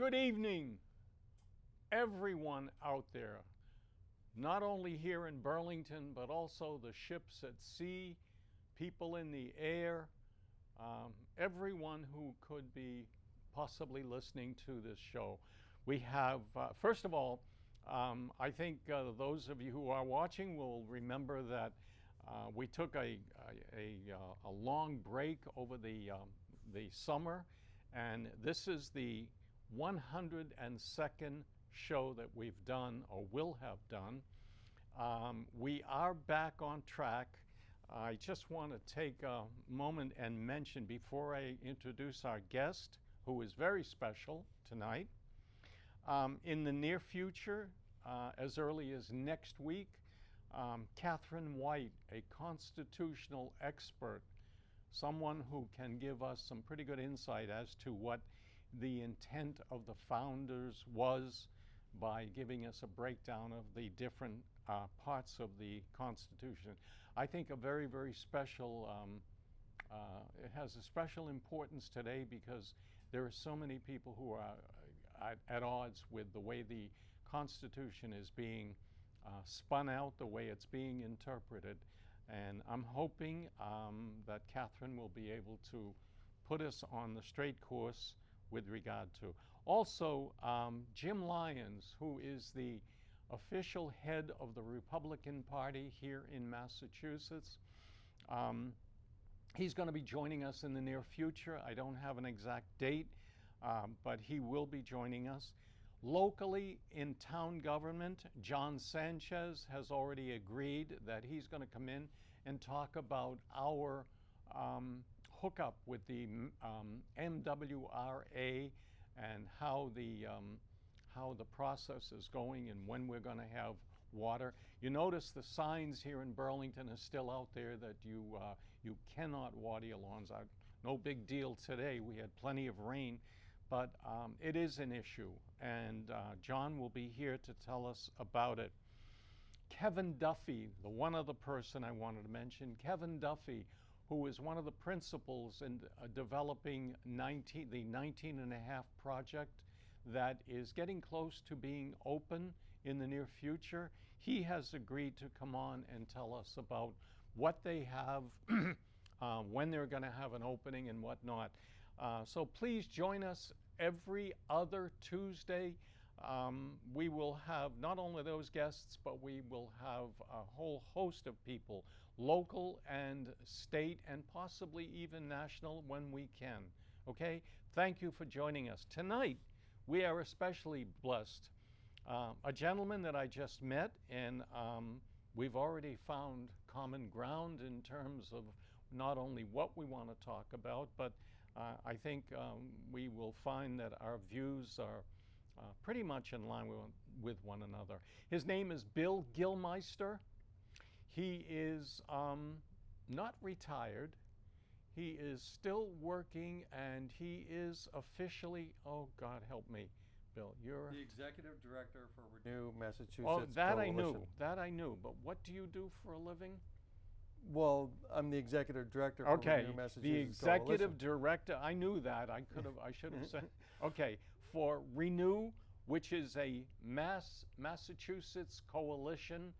Good evening, everyone out there, not only here in Burlington, but also the ships at sea, people in the air, everyone who could be possibly listening to this show. We have, first of all, I think those of you who are watching will remember that we took a long break over the summer, and this is the 102nd show that we've done or will have done. We are back on track. I just want to take a moment and mention before I introduce our guest, who is very special tonight. In the near future, as early as next week, Catherine White, a constitutional expert, someone who can give us some pretty good insight as to what the intent of the founders was by giving us a breakdown of the different parts of the Constitution. I think a very, very special, it has a special importance today because there are so many people who are at odds with the way the Constitution is being spun out, the way it's being interpreted. And I'm hoping that Catherine will be able to put us on the straight course with regard to. Also, Jim Lyons, who is the official head of the Republican Party here in Massachusetts. He's going to be joining us in the near future. I don't have an exact date, but he will be joining us. Locally in town government, John Sanchez has already agreed that he's going to come in and talk about our hookup with the MWRA and how the process is going and when we're going to have water. You notice the signs here in Burlington are still out there that you cannot water your lawns. No big deal today. We had plenty of rain, but it is an issue, and John will be here to tell us about it. Kevin Duffy, the one other person I wanted to mention, Kevin Duffy, who is one of the principals in developing the 19 and a half project that is getting close to being open in the near future. He has agreed to come on and tell us about what they have, when they're going to have an opening and whatnot. So please join us every other Tuesday. We will have not only those guests, but we will have a whole host of people, local and state and possibly even national when we can. Okay? Thank you for joining us. Tonight, we are especially blessed. A gentleman that I just met, and we've already found common ground in terms of not only what we want to talk about, but I think we will find that our views are pretty much in line with one another. His name is Bill Gillmeister. He is not retired. He is still working, and he is officially, oh God help me, Bill, you're the executive director for Renew Massachusetts. Oh, that Coalition. I knew, but what do you do for a living? Well, I'm the executive director for Renew Massachusetts. The executive Coalition. director, I knew that, I should have said, okay, for Renew, which is a Massachusetts coalition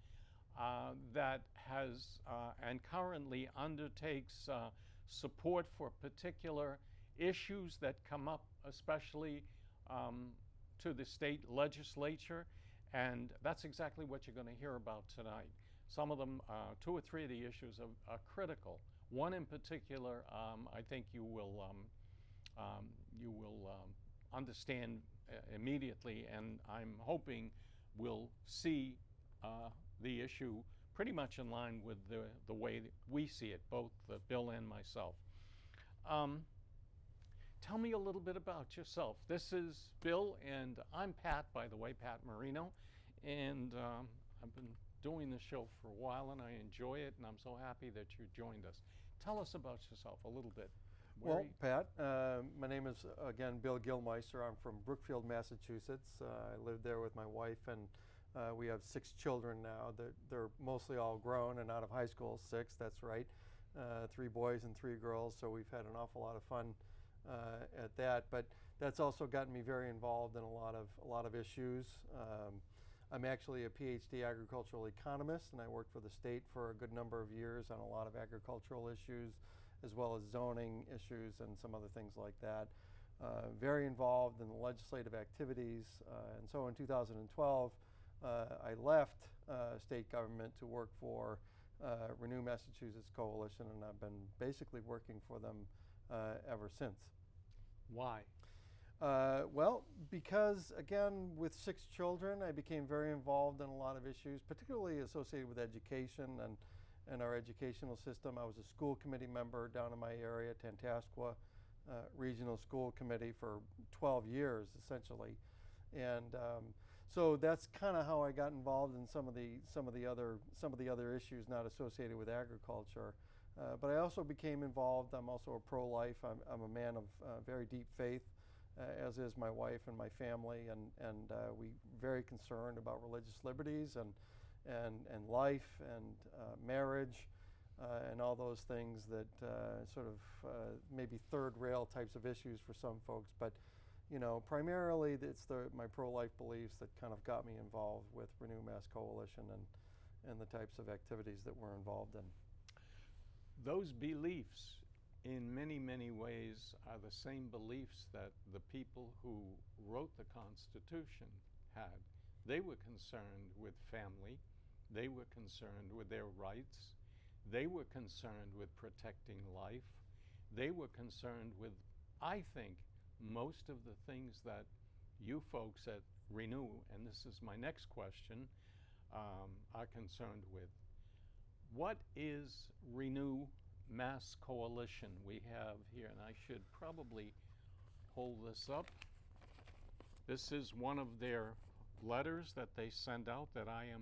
that has and currently undertakes support for particular issues that come up, especially to the state legislature, and that's exactly what you're going to hear about tonight. Some of them, 2 or 3 of the issues are critical. One in particular, I think you will understand immediately, and I'm hoping we'll see the issue pretty much in line with the way that we see it, both Bill and myself. Tell me a little bit about yourself. This is Bill, and I'm Pat, by the way, Pat Marino, and I've been doing this show for a while, and I enjoy it, and I'm so happy that you joined us. Tell us about yourself a little bit. Well, Pat, my name is, again, Bill Gillmeister. I'm from Brookfield, Massachusetts. I live there with my wife, and we have 6 children now. They're mostly all grown and out of high school, 6, that's right. 3 boys and 3 girls, so we've had an awful lot of fun at that. But that's also gotten me very involved in a lot of issues. I'm actually a PhD agricultural economist, and I worked for the state for a good number of years on a lot of agricultural issues, as well as zoning issues and some other things like that. Very involved in the legislative activities, and so in 2012, I left state government to work for Renew Massachusetts Coalition, and I've been basically working for them ever since. Why? Well, because again, with 6 children, I became very involved in a lot of issues, particularly associated with education and our educational system. I was a school committee member down in my area, Tantascwa Regional School Committee, for 12 years, essentially. And so that's kind of how I got involved in some of the other issues not associated with agriculture. But I also became involved. I'm also a pro-life. I'm a man of very deep faith, as is my wife and my family, and we very concerned about religious liberties and life and marriage and all those things that sort of maybe third rail types of issues for some folks. But primarily it's my pro-life beliefs that kind of got me involved with Renew Mass Coalition and the types of activities that we're involved in. Those beliefs, in many, many ways, are the same beliefs that the people who wrote the Constitution had. They were concerned with family. They were concerned with their rights. They were concerned with protecting life. They were concerned with, I think, most of the things that you folks at Renew, and this is my next question, are concerned with. What is Renew Mass Coalition we have here? And I should probably hold this up. This is one of their letters that they send out that I am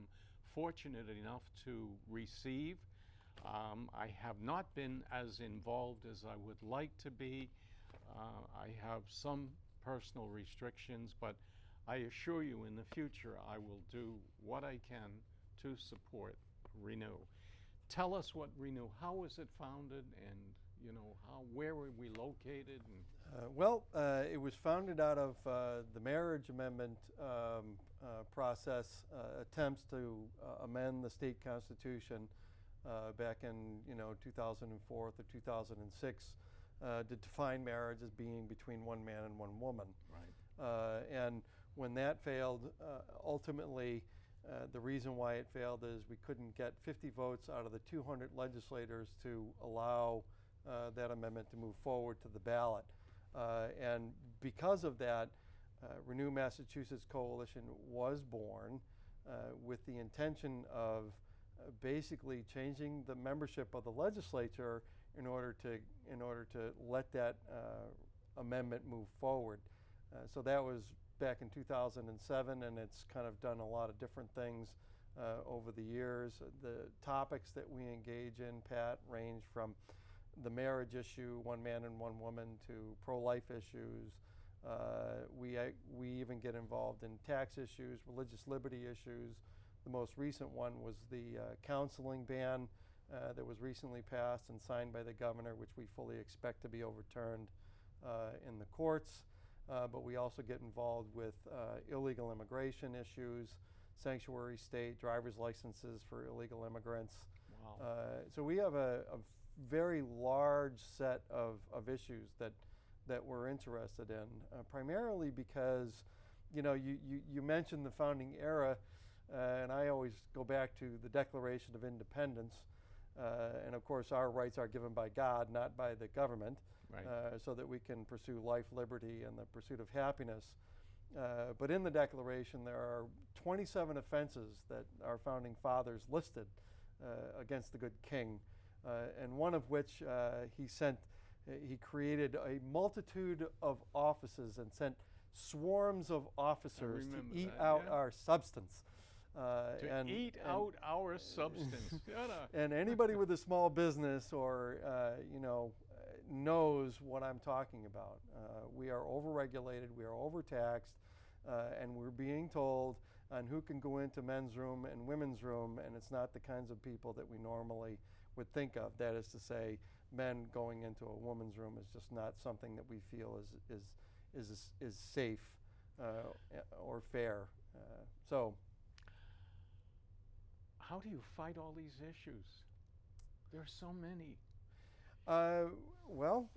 fortunate enough to receive. I have not been as involved as I would like to be. I have some personal restrictions, but I assure you in the future I will do what I can to support Renew. Tell us what Renew, how was it founded, and where were we located? And it was founded out of the marriage amendment process, attempts to amend the state constitution back in 2004 to 2006 to define marriage as being between one man and one woman. Right. And when that failed, ultimately, the reason why it failed is we couldn't get 50 votes out of the 200 legislators to allow that amendment to move forward to the ballot. And because of that, Renew Massachusetts Coalition was born with the intention of basically changing the membership of the legislature in order to let that amendment move forward. So that was back in 2007, and it's kind of done a lot of different things over the years. The topics that we engage in, Pat, range from the marriage issue, one man and one woman, to pro-life issues. We even get involved in tax issues, religious liberty issues. The most recent one was the counseling ban that was recently passed and signed by the governor, which we fully expect to be overturned in the courts. But we also get involved with illegal immigration issues, sanctuary state, driver's licenses for illegal immigrants. Wow. So we have a very large set of issues that we're interested in, primarily because, you mentioned the founding era, and I always go back to the Declaration of Independence. And of course, our rights are given by God, not by the government. Right. So that we can pursue life, liberty, and the pursuit of happiness. But in the Declaration, there are 27 offenses that our founding fathers listed against the good king, and one of which he created a multitude of offices and sent swarms of officers to eat out our substance. Eat out our substance. And anybody with a small business or, knows what I'm talking about. We are overregulated, we are overtaxed, and we're being told on who can go into men's room and women's room, and it's not the kinds of people that we normally would think of. That is to say, men going into a woman's room is just not something that we feel is safe or fair. So How do you fight all these issues? There are so many. well,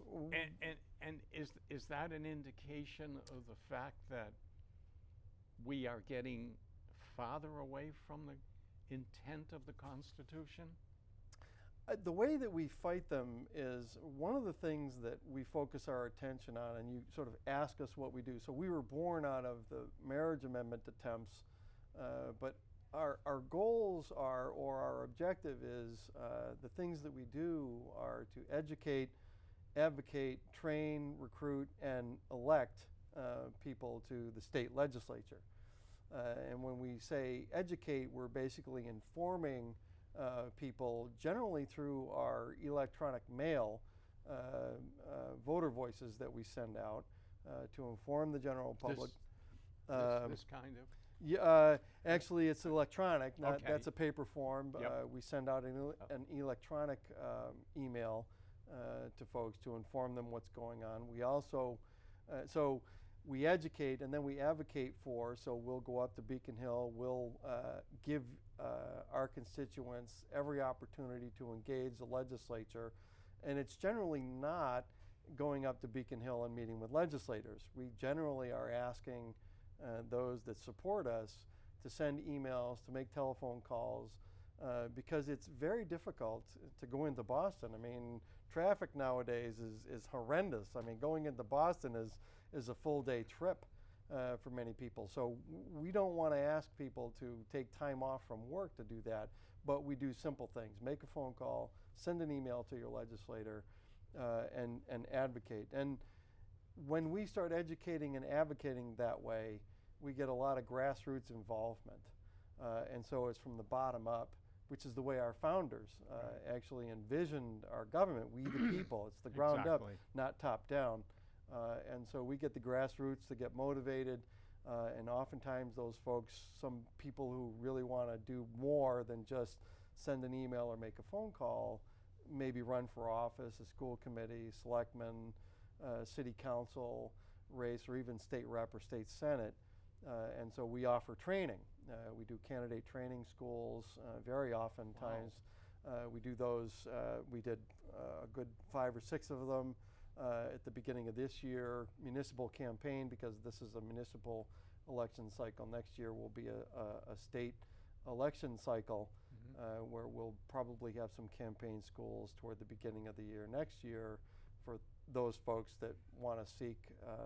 And is that an indication of the fact that we are getting farther away from the intent of the Constitution? The way that we fight them is one of the things that we focus our attention on, and you sort of ask us what we do. So we were born out of the marriage amendment attempts, but our goals are, or our objective is, the things that we do are to educate, advocate, train, recruit, and elect people to the state legislature. And when we say educate, we're basically informing people, generally through our electronic mail, voter voices that we send out to inform the general public. This kind of? Yeah, actually, it's electronic. Okay. That's a paper form. Yep. We send out an electronic email to folks to inform them what's going on. We also, so we educate and then we advocate for. So we'll go up to Beacon Hill. We'll give our constituents every opportunity to engage the legislature, and it's generally not going up to Beacon Hill and meeting with legislators. We generally are asking those that support us to send emails, to make telephone calls, because it's very difficult to go into Boston. I mean, traffic nowadays is horrendous. I mean, going into Boston is a full day trip for many people. So we don't want to ask people to take time off from work to do that, but we do simple things. Make a phone call, send an email to your legislator, and advocate. And when we start educating and advocating that way, we get a lot of grassroots involvement. And so it's from the bottom up, which is the way our founders actually envisioned our government. We the people. It's the ground Exactly. up, not top down. And so we get the grassroots to get motivated. And oftentimes those folks, some people who really want to do more than just send an email or make a phone call, maybe run for office, a school committee, selectman, city council race, or even state rep or state senate. And so we offer training. We do candidate training schools very oftentimes. Wow. We do those. We did a good 5 or 6 of them at the beginning of this year. Municipal campaign, because this is a municipal election cycle. Next year will be a state election cycle, where we'll probably have some campaign schools toward the beginning of the year next year for those folks that want to seek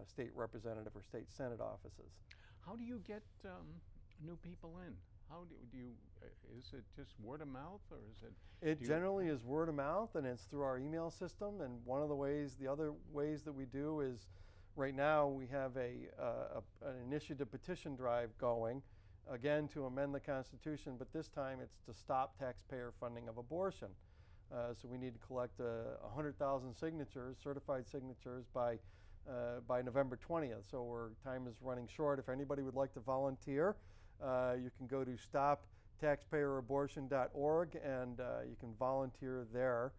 state representative or state senate offices. How do you get new people in? How do you, is it just word of mouth, or is it? It generally is word of mouth, and it's through our email system. And one of the other ways that we do is, right now we have an initiative petition drive going, again to amend the Constitution, but this time it's to stop taxpayer funding of abortion. So we need to collect 100,000 signatures, certified signatures, by November 20th. So time is running short. If anybody would like to volunteer, you can go to stoptaxpayerabortion.org and you can volunteer there.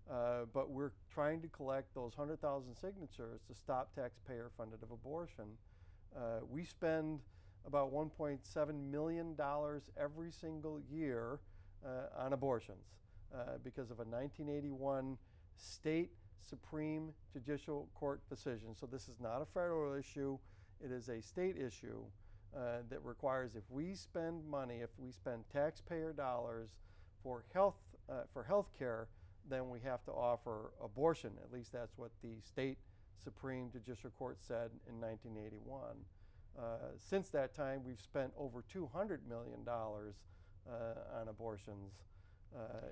But we're trying to collect those 100,000 signatures to stop taxpayer funded of abortion. We spend about $1.7 million every single year on abortions because of a 1981 state Supreme Judicial Court decision. So this is not a federal issue. It is a state issue that requires, if we spend money, if we spend taxpayer dollars for health care, then we have to offer abortion. At least that's what the state Supreme Judicial Court said in 1981. Since that time, we've spent over $200 million on abortions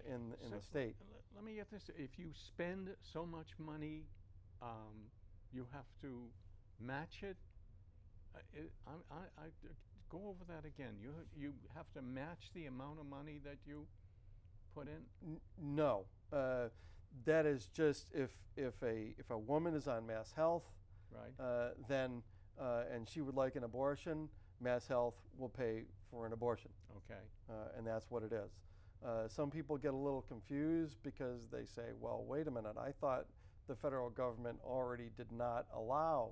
in the state. Let me get this. If you spend so much money, you have to match it. Go over that again. You have to match the amount of money that you put in? No. That is just if a woman is on Mass Health, right? Then and she would like an abortion, Mass Health will pay for an abortion. Okay. And that's what it is. Some people get a little confused because they say, well, wait a minute, I thought the federal government already did not allow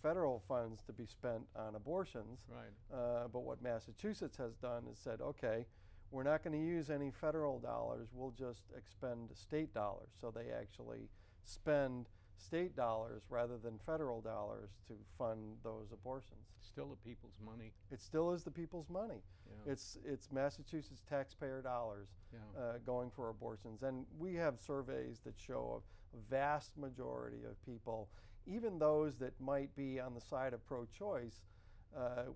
federal funds to be spent on abortions. Right. But what Massachusetts has done is said, okay, we're not going to use any federal dollars, we'll just expend state dollars. So they actually spend state dollars rather than federal dollars to fund those abortions. Still the people's money. It still is the people's money. Yeah. It's Massachusetts taxpayer dollars Yeah. going for abortions. And we have surveys that show a vast majority of people, even those that might be on the side of pro-choice,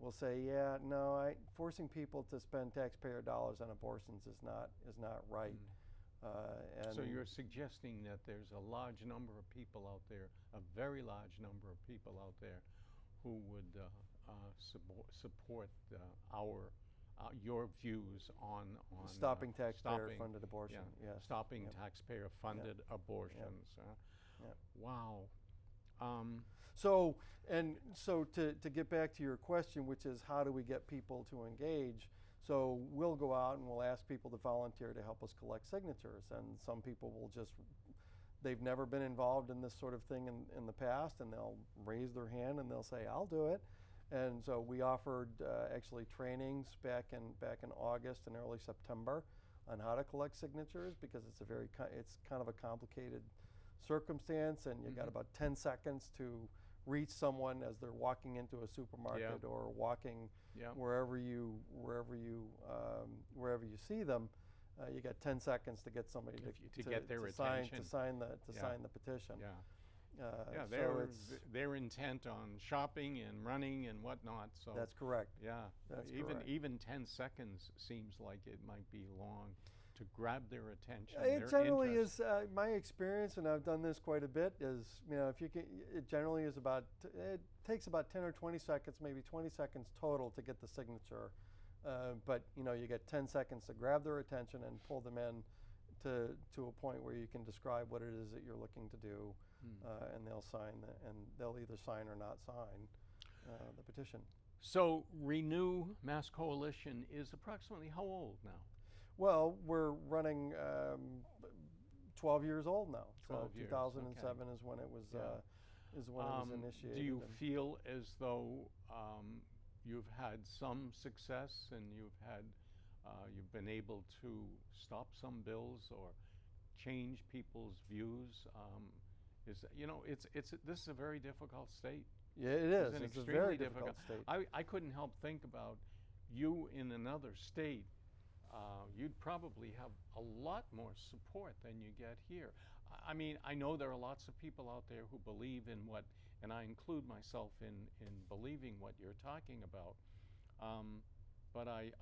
will say, yeah, no, forcing people to spend taxpayer dollars on abortions is not right. And So you're suggesting that there's a large number of people out there, a very large number of people out there, who would support your views on stopping taxpayer-funded abortion. Yeah, Yes. stopping Yep. taxpayer-funded abortions. Yep. Wow. So to get back to your question, which is how do we get people to engage? So we'll go out and we'll ask people to volunteer to help us collect signatures. And some people will they've never been involved in this sort of thing in the past, and they'll raise their hand and they'll say, I'll do it. And so we offered actually trainings back in August and early September on how to collect signatures, because it's kind of a complicated circumstance, and you've got about 10 seconds to reach someone as they're walking into a supermarket or walking wherever you see them. You got 10 seconds to get somebody to get their attention, to sign the petition. Yeah, they're intent on shopping and running and whatnot. So that's correct. Yeah, that's even 10 seconds seems like it might be long to grab their attention. It generally is. My experience, and I've done this quite a bit, is if you can, it generally is it takes about 10 or 20 seconds, maybe 20 seconds total to get the signature. But you get 10 seconds to grab their attention and pull them in to a point where you can describe what it is that you're looking to do, and they'll sign and they'll either sign or not sign the petition. So Renew Mass Coalition is approximately how old now? Well, we're running 12 years old now. 12 so years, 2007 okay. is when it was it was initiated. Do you feel as though you've had some success and you've been able to stop some bills or change people's views? This is a very difficult state. Yeah, it is. It's a very difficult state. I couldn't help think about you in another state. You'd probably have a lot more support than you get here. I mean, I know there are lots of people out there who believe in what, and I include myself in believing what you're talking about. But I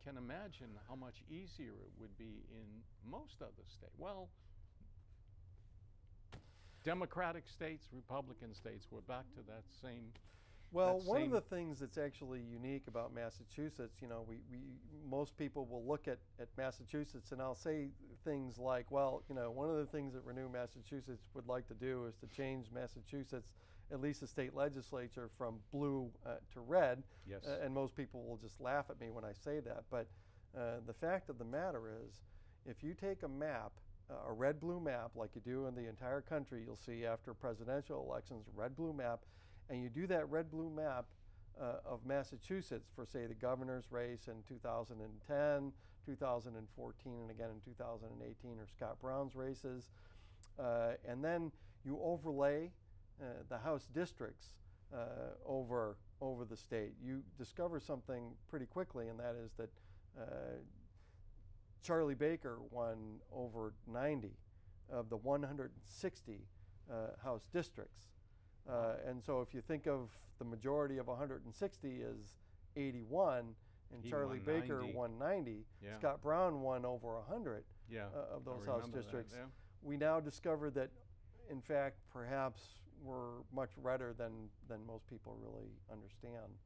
can imagine how much easier it would be in most other states. Well, Democratic states, Republican states, we're back to that same. Well, one of the things that's actually unique about Massachusetts, most people will look at Massachusetts, and I'll say things like, well, one of the things that Renew Massachusetts would like to do is to change Massachusetts, at least the state legislature, from blue to red. Yes. And most people will just laugh at me when I say that. But the fact of the matter is, if you take a map, a red-blue map, like you do in the entire country, you'll see after presidential elections, red-blue map, and you do that red-blue map of Massachusetts for, say, the governor's race in 2010, 2014, and again in 2018, or Scott Brown's races, and then you overlay the House districts over the state, you discover something pretty quickly, and that is that Charlie Baker won over 90 of the 160 House districts. And so if you think of the majority of 160 as 81, and He Charlie won Baker 90. won 90, Yeah. Scott Brown won over 100 of I those House remember that, districts. yeah. We now discover that, in fact, perhaps we're much redder than most people really understand.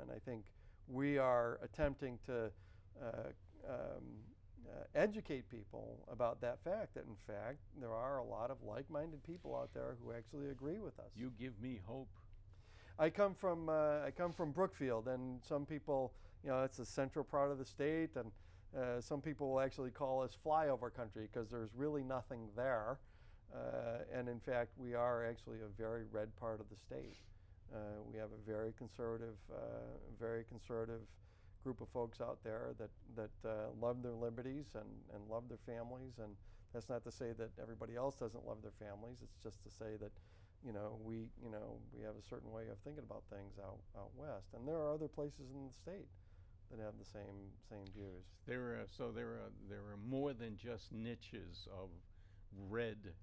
And I think we are attempting to educate people about that fact, that in fact there are a lot of like-minded people out there who actually agree with us. You give me hope. I come from Brookfield, and some people, it's the central part of the state, and some people will actually call us flyover country because there's really nothing there. And in fact, we are actually a very red part of the state. We have a very conservative group of folks out there that love their liberties and love their families. And that's not to say that everybody else doesn't love their families. It's just to say that we have a certain way of thinking about things out west. And there are other places in the state that have the same views. There are more than just niches of red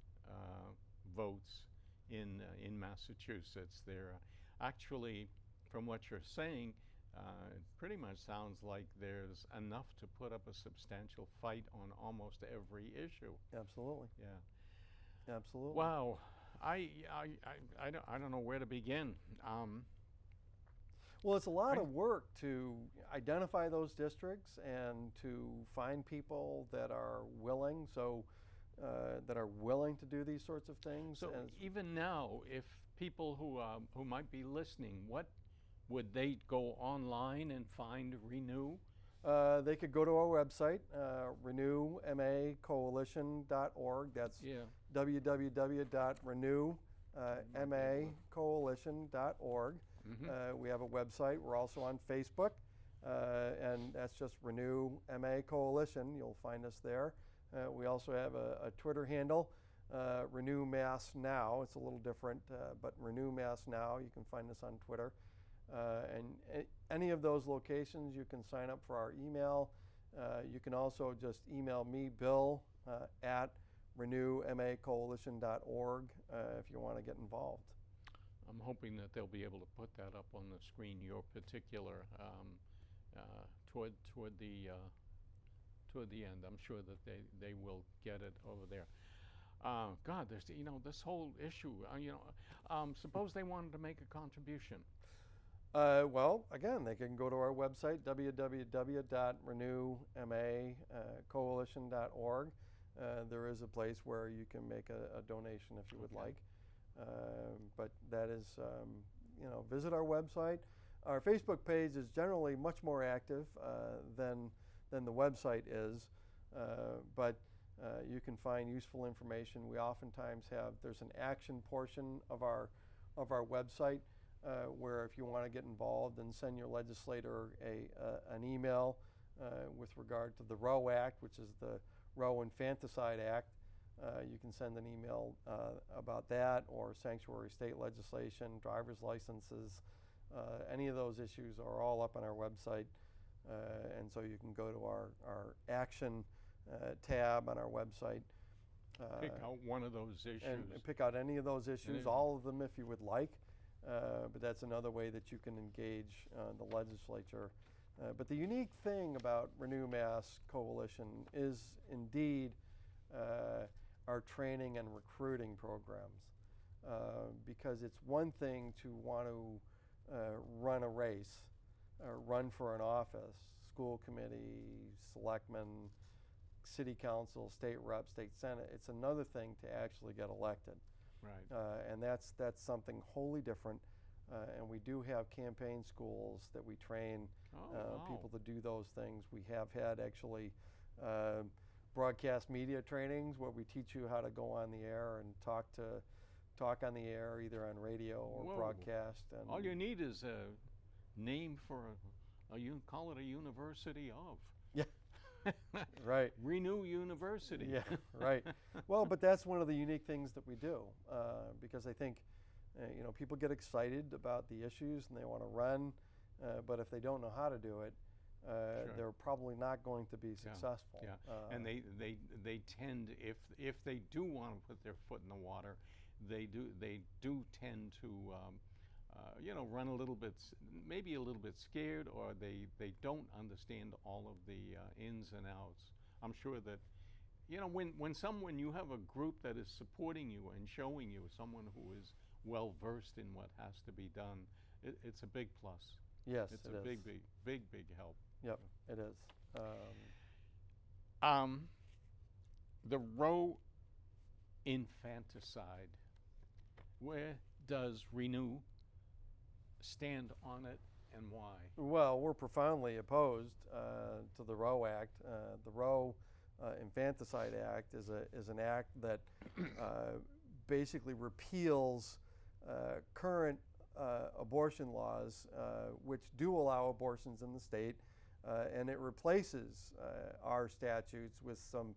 votes in Massachusetts. There actually, from what you're saying, it pretty much sounds like there's enough to put up a substantial fight on almost every issue. Absolutely. Yeah. Absolutely. Wow. I don't know where to begin. Well, it's a lot of work to identify those districts and to find people that are willing. That are willing to do these sorts of things. So even now, if people who might be listening, what would they go online and find Renew? They could go to our website, renewmacoalition.org. That's www.renewmacoalition.org. We have a website. We're also on Facebook, and that's just Renew MA Coalition. You'll find us there. We also have a Twitter handle, Renew Mass Now. It's a little different, but Renew Mass Now. You can find us on Twitter. And any of those locations, you can sign up for our email. You can also just email me, Bill, at renewmacoalition.org if you want to get involved. I'm hoping that they'll be able to put that up on the screen, your particular, toward the end. I'm sure that they will get it over there. God, there's this whole issue. Suppose they wanted to make a contribution. Well, again, they can go to our website, www.renewmacoalition.org. There is a place where you can make a donation if you would like. But that is, visit our website. Our Facebook page is generally much more active than the website is, but you can find useful information. We oftentimes there's an action portion of our website where if you want to get involved and send your legislator an email with regard to the Roe Act, which is the Roe Infanticide Act, you can send an email about that, or sanctuary state legislation, driver's licenses. Any of those issues are all up on our website. And so you can go to our action tab on our website. Pick out one of those issues. And pick out any of those issues, all of them if you would like. But that's another way that you can engage the legislature. But the unique thing about Renew Mass Coalition is indeed our training and recruiting programs. Because it's one thing to want to run a race, run for an office, school committee, selectmen, city council, state rep, state senate. It's another thing to actually get elected. Right. And that's something wholly different. And we do have campaign schools that we train people to do those things. We have had actually broadcast media trainings where we teach you how to go on the air and talk on the air, either on radio or broadcast. And all you need is a name for call it a university of. Yeah. Right. Renew University. Yeah, right. Well, but that's one of the unique things that we do, because I think, people get excited about the issues and they want to run, but if they don't know how to do it, Sure. they're probably not going to be successful. Yeah. And they tend, if they do want to put their foot in the water, they do tend to run a little bit, maybe a little bit scared, or they don't understand all of the ins and outs. I'm sure that when you have a group that is supporting you and showing you someone who is well versed in what has to be done, it's a big plus. Yes, it's it a is. big help. Yep, it is. The Roe Infanticide. Where does Renew stand on it, and why? Well, we're profoundly opposed to the Roe Act. The Roe Infanticide Act is an act that basically repeals current abortion laws, which do allow abortions in the state, and it replaces our statutes with some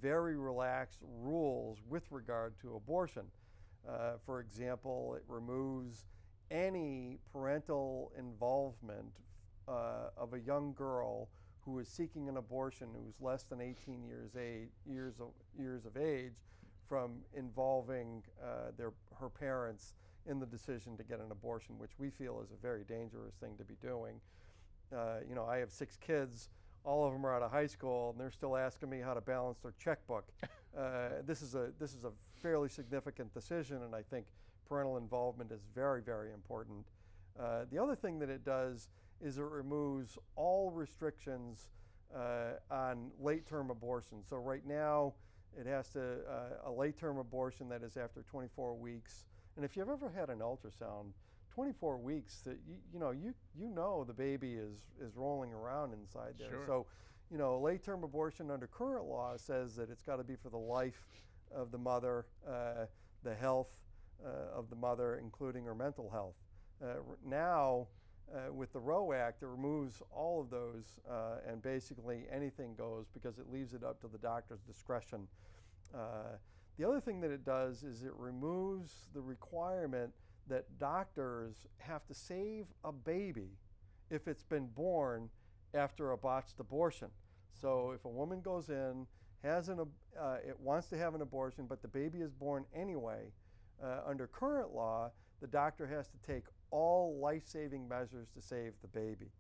very relaxed rules with regard to abortion. For example, it removes any parental involvement of a young girl who is seeking an abortion who's less than 18 years of age from involving her parents in the decision to get an abortion, which we feel is a very dangerous thing to be doing. I have 6 kids. All of them are out of high school, and they're still asking me how to balance their checkbook. This is a fairly significant decision, and I think parental involvement is very, very important. The other thing that it does is it removes all restrictions on late-term abortion. So right now, it has to a late-term abortion that is after 24 weeks. And if you've ever had an ultrasound, 24 weeks, that you know the baby is rolling around inside there. Sure. So, late-term abortion under current law says that it's got to be for the life of the mother, the health of the mother, including her mental health. Now, with the Roe Act, it removes all of those, and basically anything goes because it leaves it up to the doctor's discretion. The other thing that it does is it removes the requirement that doctors have to save a baby if it's been born after a botched abortion. So if a woman goes in, it wants to have an abortion, but the baby is born anyway, under current law, the doctor has to take all life-saving measures to save the baby.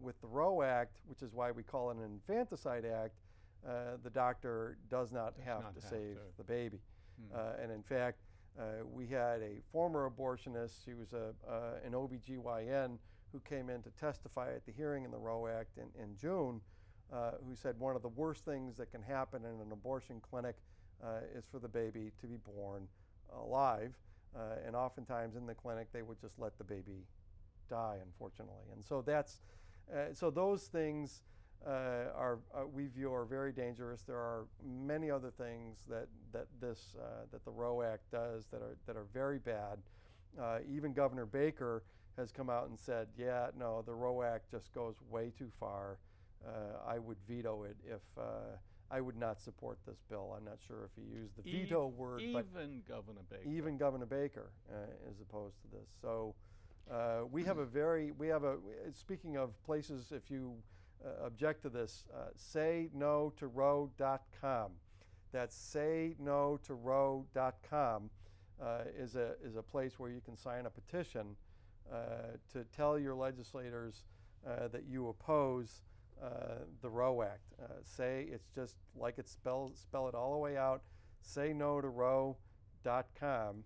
With the Roe Act, which is why we call it an Infanticide Act, the doctor does not have to save the baby. And in fact, we had a former abortionist, she was an OBGYN, who came in to testify at the hearing in the Roe Act in June, who said one of the worst things that can happen in an abortion clinic is for the baby to be born alive. And oftentimes in the clinic, they would just let the baby die, unfortunately. And so so those things we view are very dangerous. There are many other things that the Roe Act does that are very bad. Even Governor Baker has come out and said, yeah, no, the Roe Act just goes way too far. I would veto it if I would not support this bill. I'm not sure if he used the veto word, but even Governor Baker, as opposed to this. So speaking of places, if you object to this, sayno-to-roe.com. That's sayno-to-roe.com is a place where you can sign a petition to tell your legislators that you oppose the Roe Act. It's just like it's spell it all the way out, sayno-to-roe.com.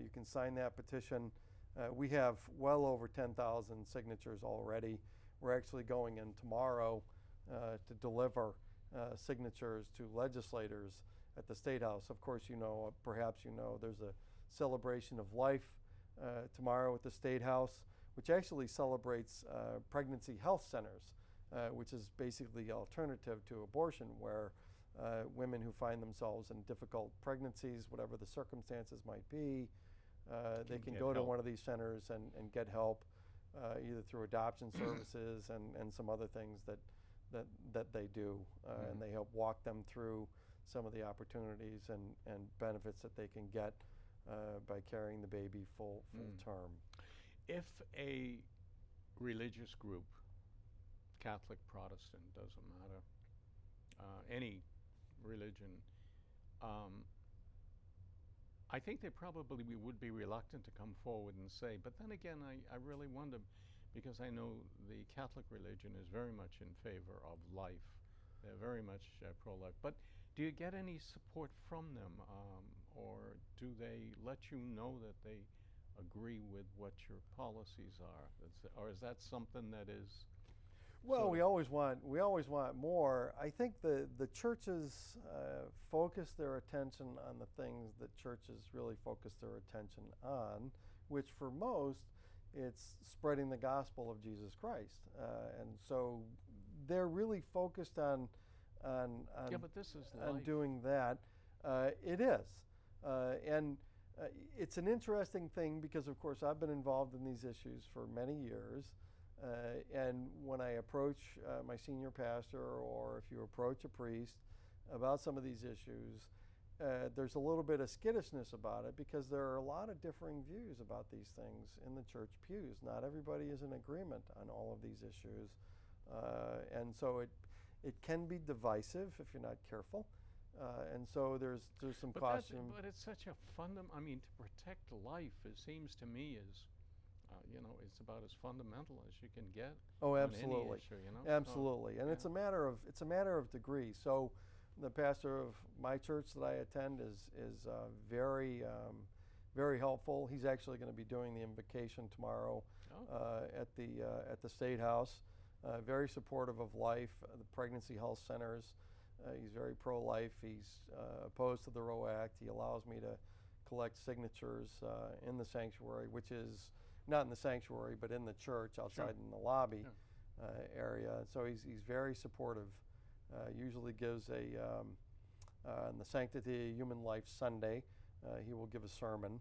You can sign that petition. We have well over 10,000 signatures already. We're actually going in tomorrow to deliver signatures to legislators at the State House. Of course, perhaps there's a celebration of life tomorrow at the State House, which actually celebrates pregnancy health centers, which is basically the alternative to abortion, where women who find themselves in difficult pregnancies, whatever the circumstances might be, they can go to one of these centers and get help, either through adoption services and some other things that they do, and they help walk them through some of the opportunities and benefits that they can get by carrying the baby full term. If a religious group, Catholic, Protestant, doesn't matter, any religion, I think they probably would be reluctant to come forward and say, but then again, I really wonder, because I know the Catholic religion is very much in favor of life. They're very much pro-life. But do you get any support from them, or do they let you know that they agree with what your policies are? Or is that something that is... Well, we always want more. I think the churches focus their attention on the things that churches really focus their attention on, which for most, it's spreading the gospel of Jesus Christ. And so they're really focused on Yeah, but this is on life. doing that. It is. And it's an interesting thing because, of course, I've been involved in these issues for many years. And when I approach my senior pastor, or if you approach a priest about some of these issues, there's a little bit of skittishness about it because there are a lot of differing views about these things in the church pews. Not everybody is in agreement on all of these issues. And so it can be divisive if you're not careful. And so there's some caution. But it's such a I mean, to protect life, it seems to me, is, it's about as fundamental as you can get. Oh, on absolutely. Any issue, Absolutely. So, And yeah. it's a matter of degree. So the pastor of my church that I attend is very very helpful. He's actually going to be doing the invocation tomorrow at the State House. Very supportive of life, the pregnancy health centers. He's very pro-life. He's opposed to the Roe Act. He allows me to collect signatures in the sanctuary, which is not in the sanctuary, but in the church outside in the lobby area. So he's very supportive. Usually gives on the Sanctity of Human Life Sunday, he will give a sermon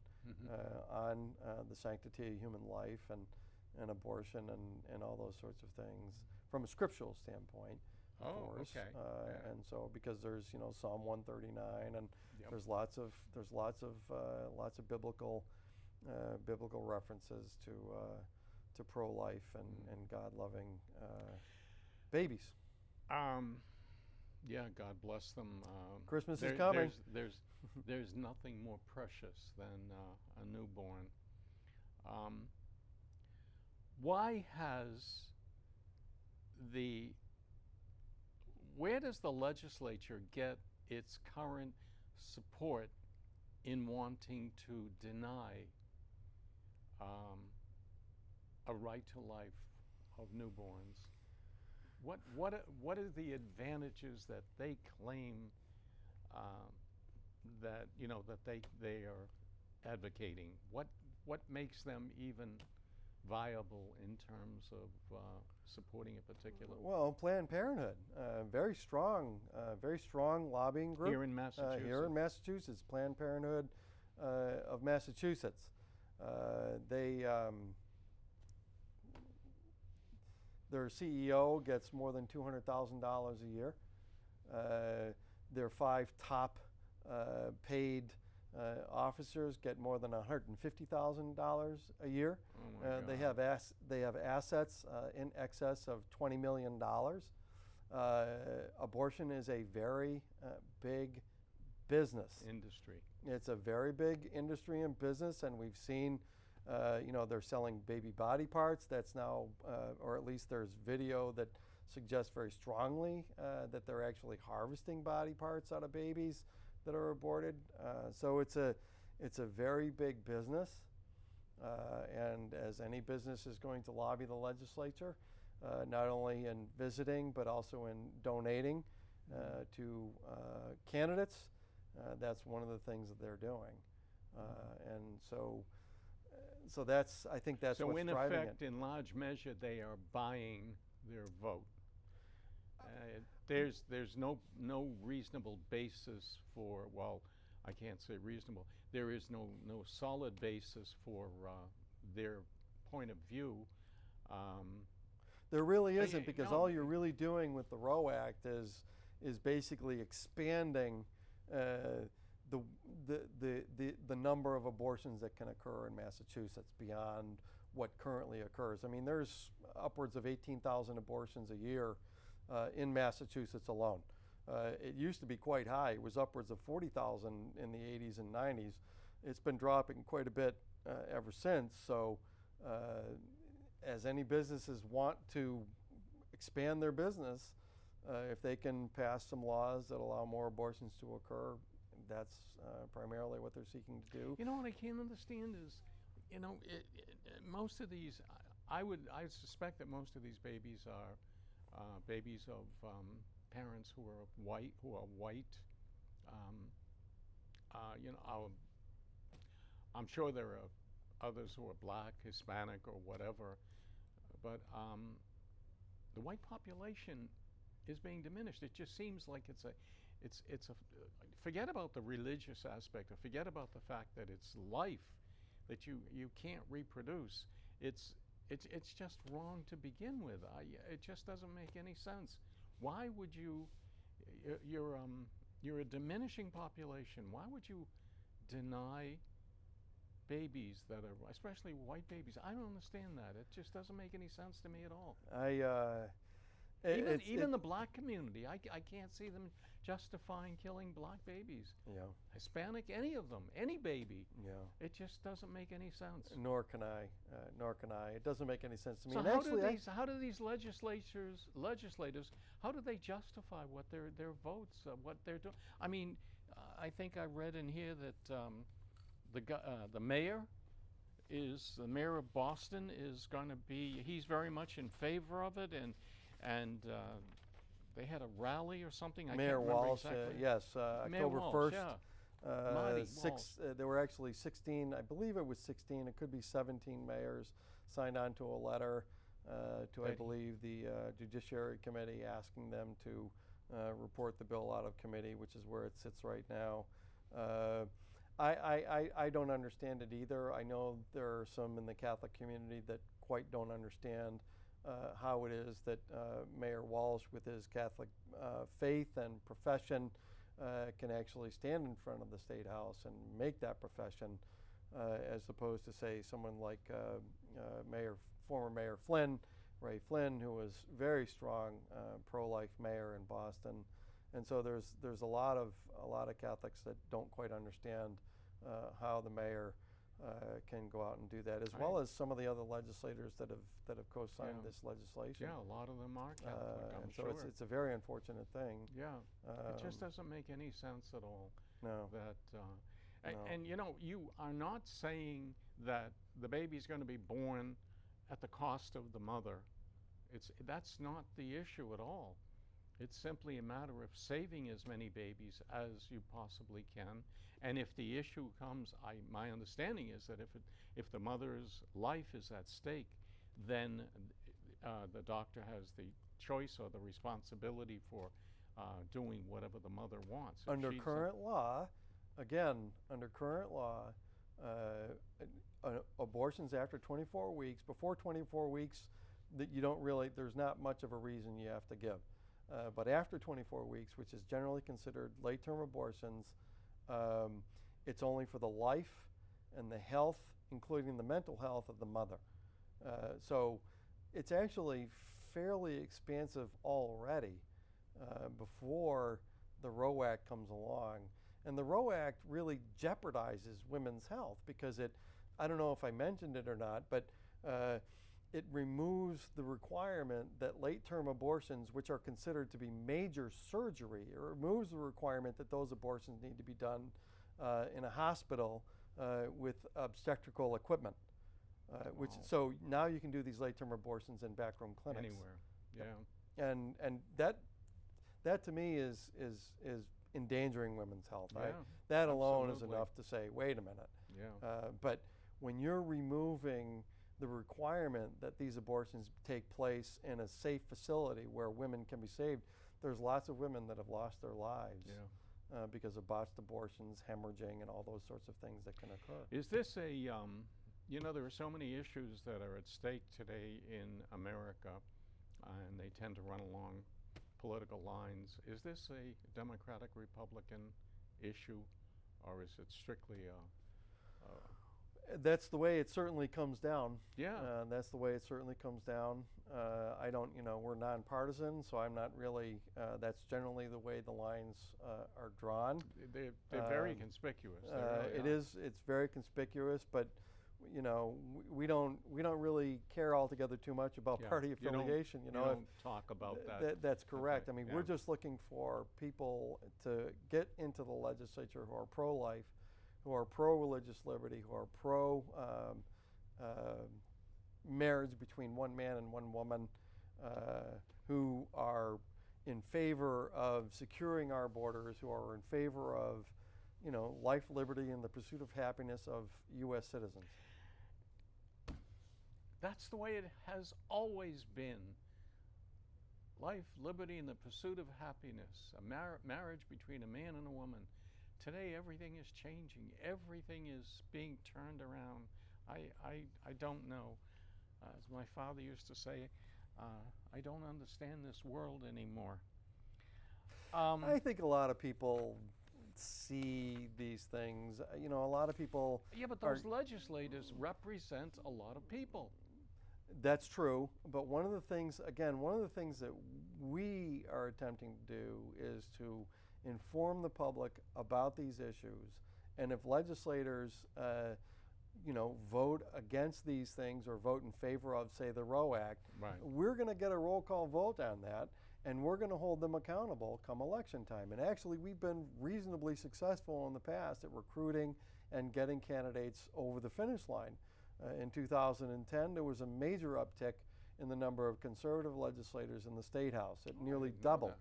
on the sanctity of human life and abortion and all those sorts of things from a scriptural standpoint. Of course. Okay. And so because there's Psalm 139 and there's lots of biblical references to pro-life and God-loving babies. Yeah, God bless them. Christmas is coming. There's nothing more precious than a newborn. Where does the legislature get its current support in wanting to deny a right to life of newborns? What are the advantages that they claim that they are advocating? What makes them even viable in terms of supporting a particular? Well, Planned Parenthood, very strong lobbying group Here in Massachusetts. Here in Massachusetts, Planned Parenthood of Massachusetts. Their CEO gets more than $200,000 a year. Their 5 top paid officers get more than $150,000 a year. Oh my God. They have assets in excess of $20 million. Abortion is a very big business. Industry. It's a very big industry and business, and we've seen, they're selling baby body parts. That's now, or at least there's video that suggests very strongly that they're actually harvesting body parts out of babies that are aborted. So it's a very big business, and as any business is going to lobby the legislature, not only in visiting but also in donating to candidates. That's one of the things that they're doing, and so I think that's what's driving it. So in effect, in large measure, they are buying their vote. There's no reasonable basis for, well, I can't say reasonable. There is no solid basis for their point of view. There really isn't, because all you're really doing with the Roe Act is basically expanding the number of abortions that can occur in Massachusetts beyond what currently occurs. I mean, there's upwards of 18,000 abortions a year in Massachusetts alone. It used to be quite high. It was upwards of 40,000 in the 80s and 90s. It's been dropping quite a bit ever since. So as any businesses want to expand their business, if they can pass some laws that allow more abortions to occur, that's primarily what they're seeking to do. You know what I can't understand is, most of these, I suspect that most of these babies are babies of parents who are white. I'm sure there are others who are black, Hispanic, or whatever, but the white population is being diminished. It just seems like it's a forget about the religious aspect, or forget about the fact that it's life that you can't reproduce. It's just wrong to begin with. It just doesn't make any sense. Why would you? You're a diminishing population. Why would you deny babies that are, especially white babies? I don't understand that. It just doesn't make any sense to me at all. Even the black community, I can't see them justifying killing black babies. Yeah. Hispanic, any of them, any baby. Yeah. It just doesn't make any sense. Nor can I. It doesn't make any sense to me. So and how do these legislators, how do they justify what their votes, what they're doing? I mean, I think I read in here that the mayor of Boston is going to be, he's very much in favor of it, and they had a rally or something. I Mayor can't remember Walsh, exactly. yes, Mayor October Walsh, 1st. Yeah. There were actually 16, I believe it was 16, it could be 17 mayors signed on to a letter to, I believe, the Judiciary Committee, asking them to report the bill out of committee, which is where it sits right now. I don't understand it either. I know there are some in the Catholic community that quite don't understand how it is that Mayor Walsh, with his Catholic faith and profession, can actually stand in front of the State House and make that profession, as opposed to, say, someone like former Mayor Ray Flynn, who was very strong pro-life mayor in Boston. And so there's a lot of Catholics that don't quite understand how the mayor can go out and do that, as well as some of the other legislators that have co-signed this legislation. Yeah, a lot of them are Catholic, I'm so sure. it's a very unfortunate thing. Yeah, it just doesn't make any sense at all. No. And you know, you are not saying that the baby's going to be born at the cost of the mother. That's not the issue at all. It's simply a matter of saving as many babies as you possibly can. And if the issue comes, my understanding is that if the mother's life is at stake, then the doctor has the choice or the responsibility for doing whatever the mother wants. Under current law, abortions after 24 weeks, before 24 weeks, that you don't really, there's not much of a reason you have to give. But after 24 weeks, which is generally considered late-term abortions, it's only for the life and the health, including the mental health of the mother. So it's actually fairly expansive already before the Roe Act comes along. And the Roe Act really jeopardizes women's health because I don't know if I mentioned it or not, but it removes the requirement that late-term abortions, which are considered to be major surgery, it removes the requirement that those abortions need to be done in a hospital with obstetrical equipment. So now you can do these late-term abortions in backroom clinics. Anywhere, yeah. And that to me is endangering women's health. Yeah, that alone absolutely. is enough to say, wait a minute. Yeah. But when you're removing the requirement that these abortions take place in a safe facility where women can be saved, there's lots of women that have lost their lives because of botched abortions, hemorrhaging, and all those sorts of things that can occur. Is this you know, there are so many issues that are at stake today in America, and they tend to run along political lines. Is this a Democratic-Republican issue, or is it strictly That's the way it certainly comes down. Yeah. That's the way it certainly comes down. I don't, we're nonpartisan, so I'm not really, that's generally the way the lines are drawn. They're very conspicuous. It's very conspicuous, but we don't really care altogether too much about party affiliation. You don't talk about that. That's correct. Okay. I mean, we're just looking for people to get into the legislature who are pro-life, who are pro-religious liberty, who are pro-marriage between one man and one woman, who are in favor of securing our borders, who are in favor of, life, liberty, and the pursuit of happiness of U.S. citizens. That's the way it has always been. life, liberty, and the pursuit of happiness, a marriage between a man and a woman. Today, everything is changing. Everything is being turned around. I don't know. As my father used to say, I don't understand this world anymore. I think a lot of people see these things. You know, a lot of people. Yeah, but those legislators represent a lot of people. That's true. But one of the things, again, one of the things that we are attempting to do is to inform the public about these issues. And if legislators, vote against these things or vote in favor of, say, the Roe Act, Right. we're going to get a roll call vote on that, and we're going to hold them accountable come election time. And actually, we've been reasonably successful in the past at recruiting and getting candidates over the finish line. In 2010, there was a major uptick in the number of conservative legislators in the State House. It nearly doubled.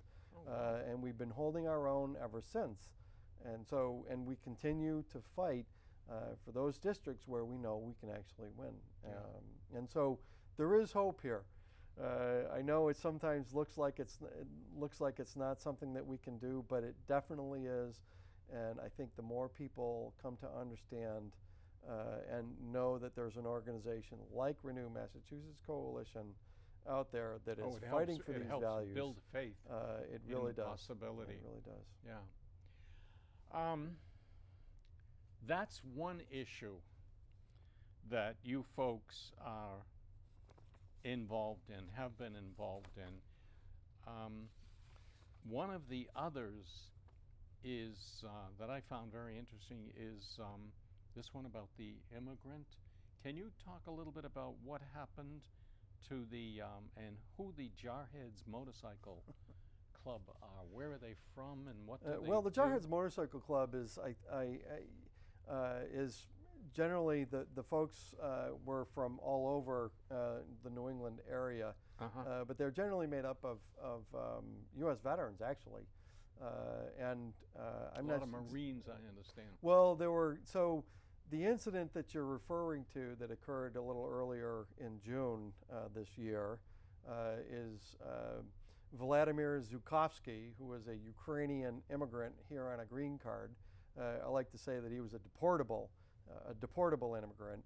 And we've been holding our own ever since. And we continue to fight for those districts where we know we can actually win. Yeah. And so there is hope here. I know it sometimes looks like it's not something that we can do, but it definitely is. And I think the more people come to understand and know that there's an organization like Renew Massachusetts Coalition out there that is fighting for these values. It helps build faith. It really does. Possibility. It really does. Yeah. That's one issue that you folks are involved in, have been involved in. One of the others is that I found very interesting is this one about the immigrant. Can you talk a little bit about what happened to the and who the Jarheads Motorcycle Club are? Where are they from, and what do they well, the do? Jarheads Motorcycle Club is is generally the folks were from all over the New England area, but they're generally made up of U.S. veterans, actually. I'm a lot of Marines, I understand. Well, the incident that you're referring to that occurred a little earlier in June this year is Vladimir Zhukovsky, who was a Ukrainian immigrant here on a green card. I like to say that he was a deportable immigrant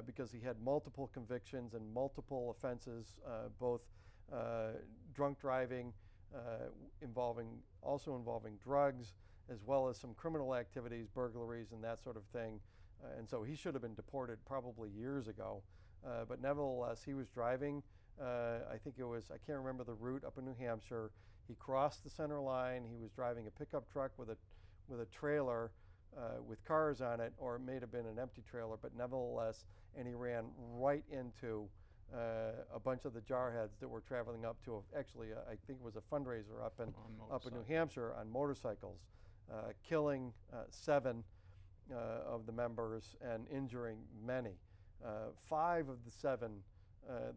because he had multiple convictions and multiple offenses, both drunk driving, involving drugs, as well as some criminal activities, burglaries, and that sort of thing. And so he should have been deported probably years ago. But nevertheless, he was driving, I can't remember the route, up in New Hampshire. He crossed the center line. He was driving a pickup truck with a trailer with cars on it, or it may have been an empty trailer, but nevertheless, and he ran right into a bunch of the Jarheads that were traveling up to, I think it was a fundraiser up in New Hampshire on motorcycles, killing 7 of the members and injuring many. 5 of the 7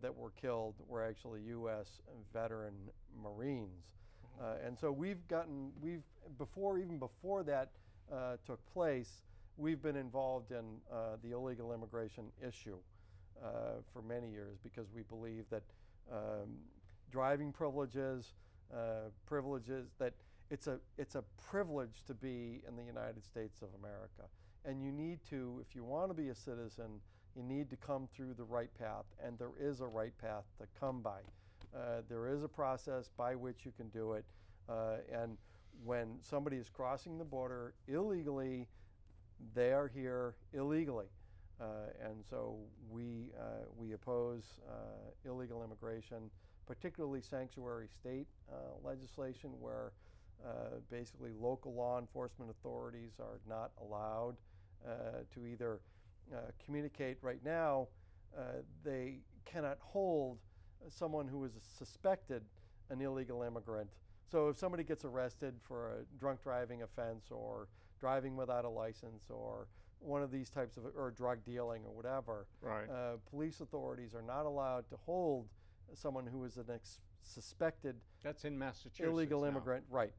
that were killed were actually U.S. veteran Marines. And so even before that took place, we've been involved in the illegal immigration issue for many years, because we believe that driving privileges, that it's a privilege to be in the United States of America. And you need to, if you want to be a citizen, you need to come through the right path, and there is a right path to come by. There is a process by which you can do it, and when somebody is crossing the border illegally, they are here illegally. And so we oppose illegal immigration, particularly sanctuary state legislation, where basically local law enforcement authorities are not allowed to either communicate. Right now, they cannot hold someone who is suspected an illegal immigrant. So if somebody gets arrested for a drunk driving offense, or driving without a license, or one of these types of, or drug dealing or whatever, right. Police authorities are not allowed to hold someone who is a suspected That's in Massachusetts illegal now. immigrant, right,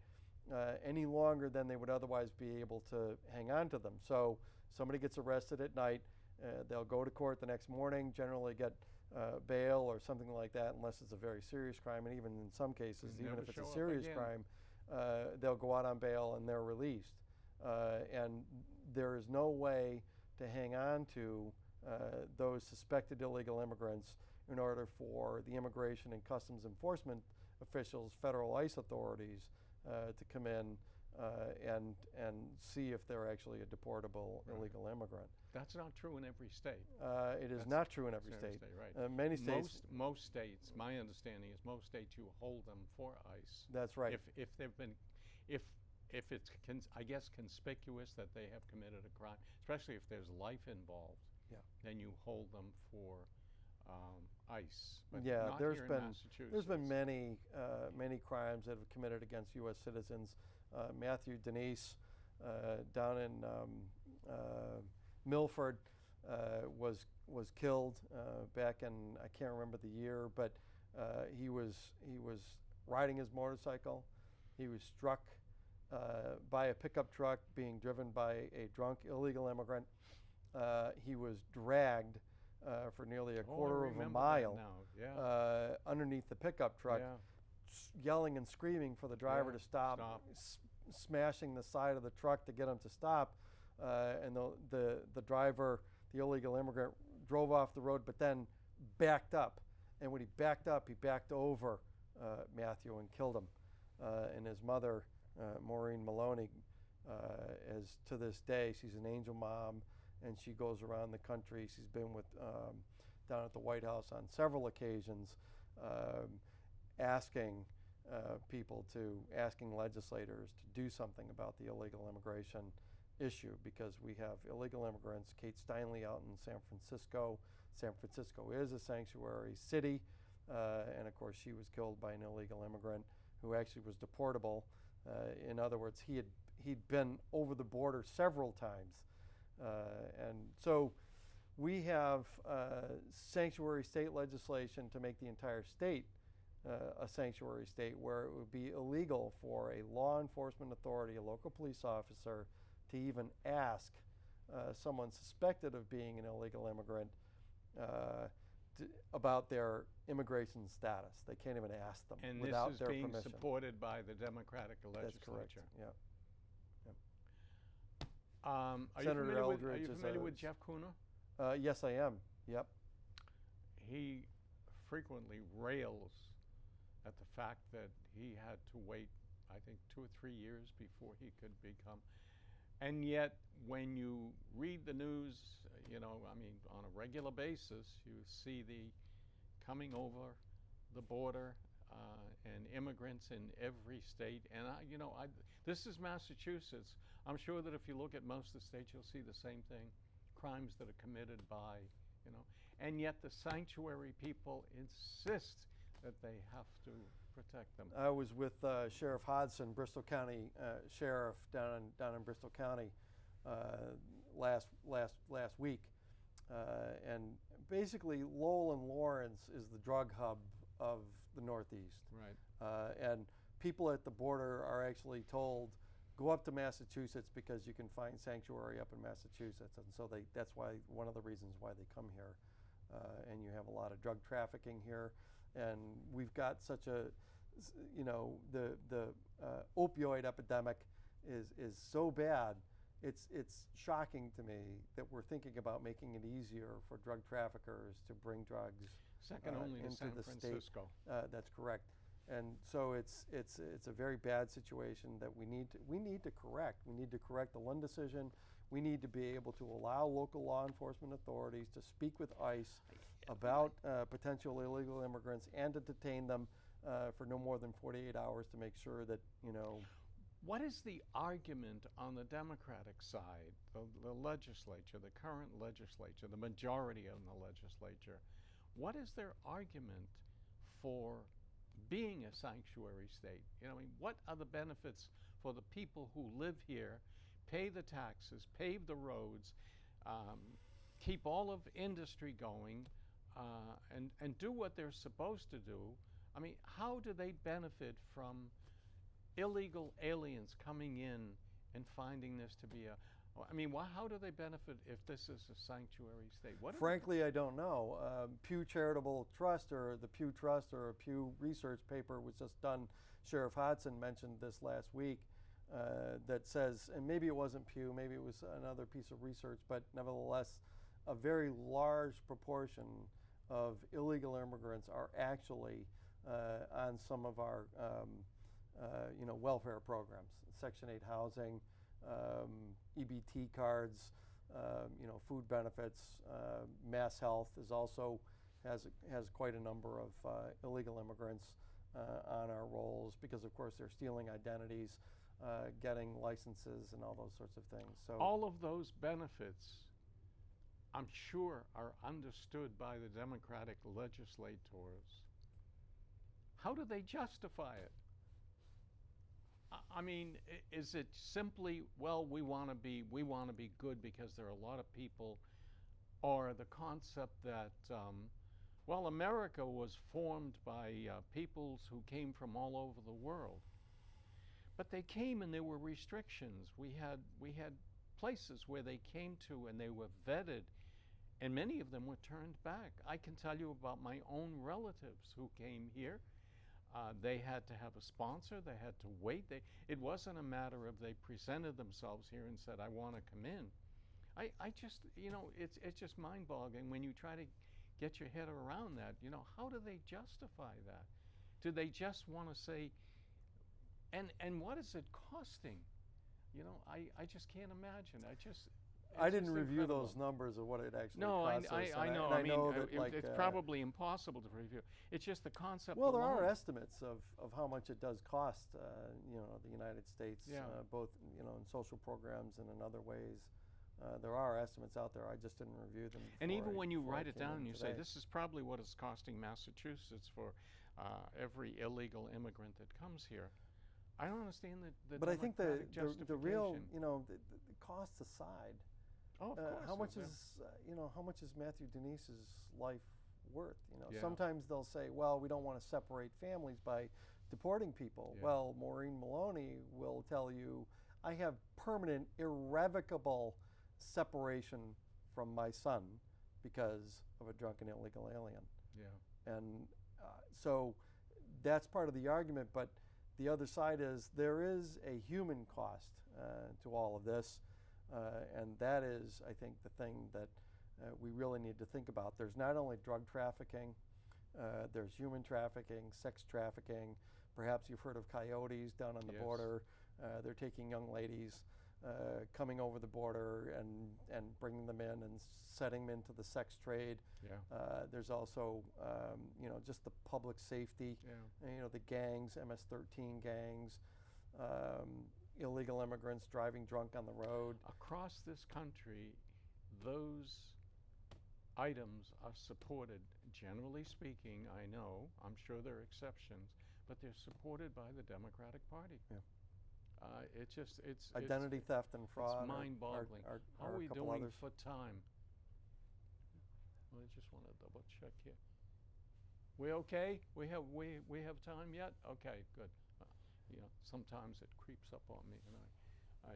any longer than they would otherwise be able to hang on to them. So somebody gets arrested at night, they'll go to court the next morning, generally get bail or something like that unless it's a very serious crime. And even in some cases, They even never if it's show a up serious again. crime, they'll go out on bail and they're released. And there is no way to hang on to those suspected illegal immigrants in order for the Immigration and Customs Enforcement officials, federal ICE authorities, to come in and see if they're actually a deportable illegal immigrant. That's not true in every state. It is That's not true in every state. Right. Many states. Most states, my understanding is most states you hold them for ICE. That's right. If they've been, if it's I guess conspicuous that they have committed a crime, especially if there's life involved. Yeah. Then you hold them for ICE. But Yeah, not there's here in been Massachusetts. many crimes that have committed against U.S. citizens. Matthew Denise down in Milford was killed back in, I can't remember the year, but he was riding his motorcycle. He was struck by a pickup truck being driven by a drunk illegal immigrant. He was dragged for nearly a quarter of a mile underneath the pickup truck, yelling and screaming for the driver to stop. Smashing the side of the truck to get him to stop, and the driver, the illegal immigrant, drove off the road, but then backed up. And when he backed up, he backed over Matthew and killed him. And his mother, Maureen Maloney, is to this day, she's an angel mom, and she goes around the country. She's been with down at the White House on several occasions, asking legislators to do something about the illegal immigration issue, because we have illegal immigrants. Kate Steinle out in San Francisco. San Francisco is a sanctuary city, and of course she was killed by an illegal immigrant who actually was deportable. In other words, he'd been over the border several times, and so we have sanctuary state legislation to make the entire state a sanctuary state, where it would be illegal for a law enforcement authority, a local police officer, to even ask someone suspected of being an illegal immigrant about their immigration status. They can't even ask them without their permission. And this is being supported by the Democratic legislature. That's correct. Yeah. Are Senator Eldridge you familiar with Jeff Kuna? Yes, I am. Yep. He frequently rails at the fact that he had to wait, I think, 2 or 3 years before he could become. And yet, when you read the news, on a regular basis, you see the coming over the border and immigrants in every state. And this is Massachusetts. I'm sure that if you look at most of the states, you'll see the same thing: crimes that are committed by, and yet the sanctuary people insist that they have to protect them. I was with Sheriff Hodson, Bristol County Sheriff down in Bristol County last week, and basically Lowell and Lawrence is the drug hub of the Northeast. Right. And people at the border are actually told, go up to Massachusetts because you can find sanctuary up in Massachusetts, and so that's one of the reasons why they come here. And you have a lot of drug trafficking here. And we've got such a, the opioid epidemic is so bad. It's shocking to me that we're thinking about making it easier for drug traffickers to bring drugs second only to into San the Francisco. state. That's correct. And so it's a very bad situation that we need to correct. We need to correct the Lund decision. We need to be able to allow local law enforcement authorities to speak with ICE about potential illegal immigrants and to detain them for no more than 48 hours to make sure that, What is the argument on the Democratic side, the legislature, the current legislature, the majority of the legislature? What is their argument for being a sanctuary state? What are the benefits for the people who live here, pay the taxes, pave the roads, keep all of industry going, and do what they're supposed to do? How do they benefit from illegal aliens coming in and finding this to be I mean, how do they benefit if this is a sanctuary state? What Frankly, I don't know. Pew Charitable Trust or the Pew Trust or a Pew Research paper was just done. Sheriff Hodson mentioned this last week that says, and maybe it wasn't Pew, maybe it was another piece of research, but nevertheless, a very large proportion of illegal immigrants are actually on some of our welfare programs, Section 8 housing, EBT cards, food benefits. Mass Health is also has quite a number of illegal immigrants on our rolls because, of course, they're stealing identities, getting licenses, and all those sorts of things. So all of those benefits, I'm sure, are understood by the Democratic legislators. How do they justify it? I mean, is it simply, well, we want to be good because there are a lot of people, or the concept that, well, America was formed by peoples who came from all over the world, but they came and there were restrictions. We had places where they came to and they were vetted, and many of them were turned back. I can tell you about my own relatives who came here. They had to have a sponsor. They had to wait. It wasn't a matter of they presented themselves here and said, I want to come in. I just, it's just mind-boggling when you try to get your head around that. How do they justify that? Do they just want to say, and what is it costing? I just can't imagine. I didn't review those numbers of what it actually costs us. I know. I know that it's probably impossible to review. It's just the concept. Well, there alone. are estimates of how much it does cost, the United States, both in social programs and in other ways. There are estimates out there. I just didn't review them. And even when you write it down, you say this is probably what it's costing Massachusetts for every illegal immigrant that comes here. I don't understand the. But I think the real, justification. the costs aside. Oh, of course. How much is how much is Matthew Denise's life worth? Yeah. Sometimes they'll say, well, we don't want to separate families by deporting people. Yeah. Well, Maureen Maloney will tell you, I have permanent, irrevocable separation from my son because of a drunken illegal alien. Yeah. And so that's part of the argument. But the other side is there is a human cost to all of this. And that is, I think, the thing that we really need to think about. There's not only drug trafficking, there's human trafficking, sex trafficking. Perhaps you've heard of coyotes down on the border. They're taking young ladies, coming over the border and bringing them in and setting them into the sex trade. Yeah. There's also, just the public safety, the gangs, MS-13 gangs, illegal immigrants driving drunk on the road. Across this country, those items are supported, generally speaking, I know, I'm sure there are exceptions, but they're supported by the Democratic Party. Yeah. It's identity theft and fraud. It's mind-boggling. How are we doing others. for time? I just want to double check here. We okay? We have time yet? Okay, good. Sometimes it creeps up on me, and I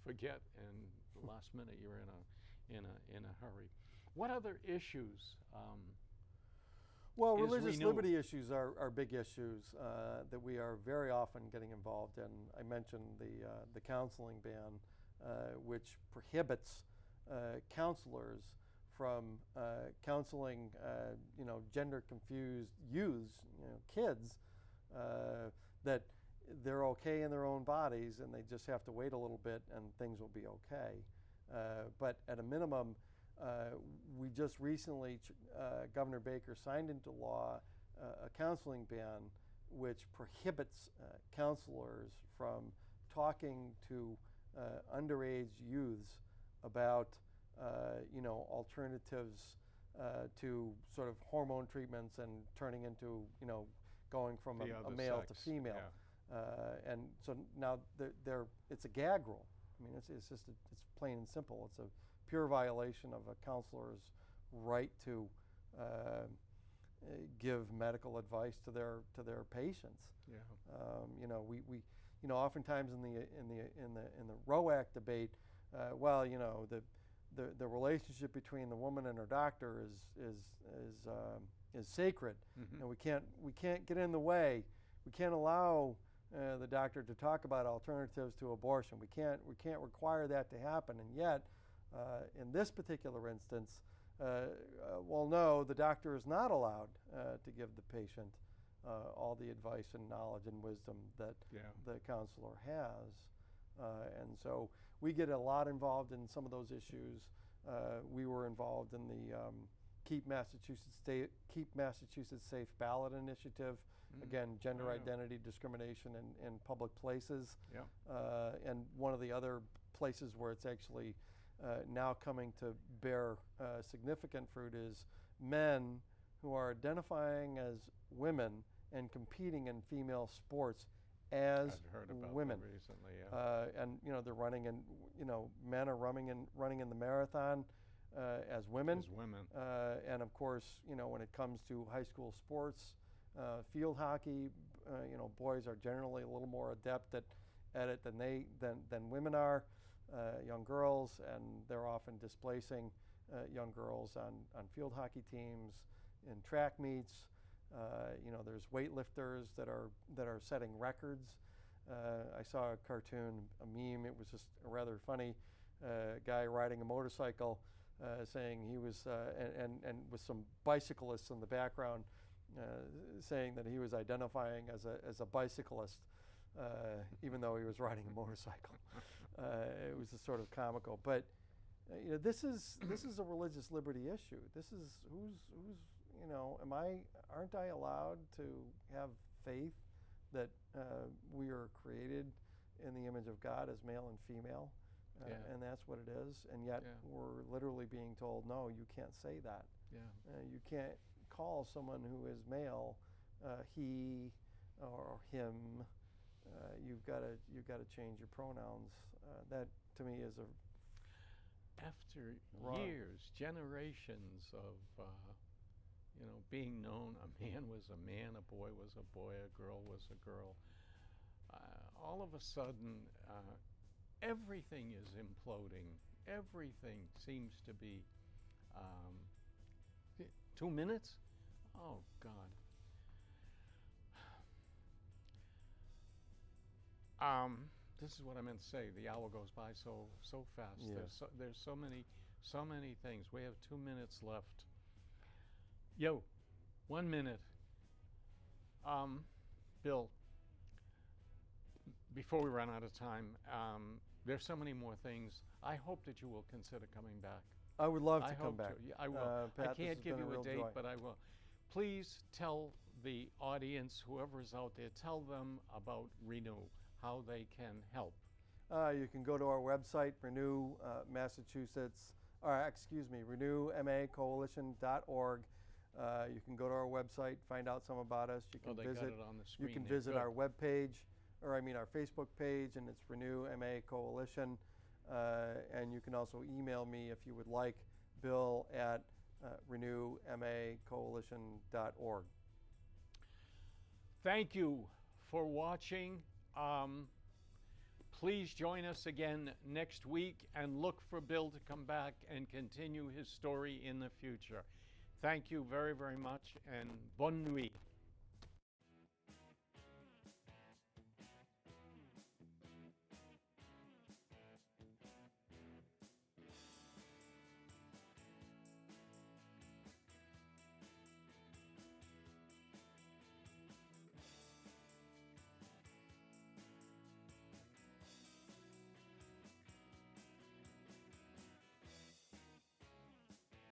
forget, and the last minute you're in a hurry. What other issues? Well, religious liberty issues are big issues that we are very often getting involved in. I mentioned the counseling ban, which prohibits counselors from counseling, gender-confused youths, kids, that they're okay in their own bodies and they just have to wait a little bit and things will be okay. But at a minimum, we just recently, Governor Baker signed into law a counseling ban which prohibits counselors from talking to underage youths about alternatives to sort of hormone treatments and turning into, going from a male to female. Yeah. And so now it's a gag rule. I mean, it's plain and simple. It's a pure violation of a counselor's right to give medical advice to their patients. Yeah. We oftentimes in the ROAC debate, well, you know, the relationship between the woman and her doctor is sacred, and we can't get in the way. We can't allow the doctor to talk about alternatives to abortion. We can't require that to happen. And yet, in this particular instance, well, no, the doctor is not allowed to give the patient all the advice and knowledge and wisdom that the counselor has. And so we get a lot involved in some of those issues. We were involved in the Keep Massachusetts Safe Ballot Initiative. Again, gender identity discrimination in public places. And one of the other places where it's actually now coming to bear significant fruit is men who are identifying as women and competing in female sports as I've heard about women. that recently, and you know, they're running in, you know, men are running in the marathon as women. As women. And of course, you know, when it comes to high school sports, field hockey, you know, boys are generally a little more adept at it than women are. Young girls, and they're often displacing young girls on field hockey teams, in track meets. You know, there's weightlifters that are setting records. I saw a cartoon, a meme. It was just a rather funny guy riding a motorcycle, saying he was, and with some bicyclists in the background, saying that he was identifying as a bicyclist, even though he was riding a motorcycle. It was just sort of comical, but you know, this is a religious liberty issue. This is who's you know, aren't I allowed to have faith that we are created in the image of God as male and female, and that's what it is. And yet we're literally being told, no, you can't say that. You can't call someone who is male he or him. You've got to change your pronouns. That to me is After wrong. years, generations of you know, being known, a man was a man, a boy was a boy, a girl was a girl. All of a sudden, everything is imploding. Everything seems to be 2 minutes? Oh, God. This is what I meant to say. The hour goes by so fast. Yes. There's so many things. We have 2 minutes left. Yo, 1 minute. Bill, before we run out of time, there's so many more things. I hope that you will consider coming back. I would love to I come hope back. to. Yeah, I will. Pat, I this can't has give been you a real date, joy. but I will. Please tell the audience, whoever's out there, tell them about Renew, how they can help. You can go to our website, Renew Massachusetts, or excuse me, renewmacoalition.org. You can go to our website, find out some about us. You can They visit. got it on the screen. You can there. visit Good. our webpage, or I mean our Facebook page, and it's Renew MA Coalition. And you can also email me if you would like, Bill at renewmacoalition.org. Thank you for watching. Please join us again next week and look for Bill to come back and continue his story in the future. Thank you very, very much, and bonne nuit.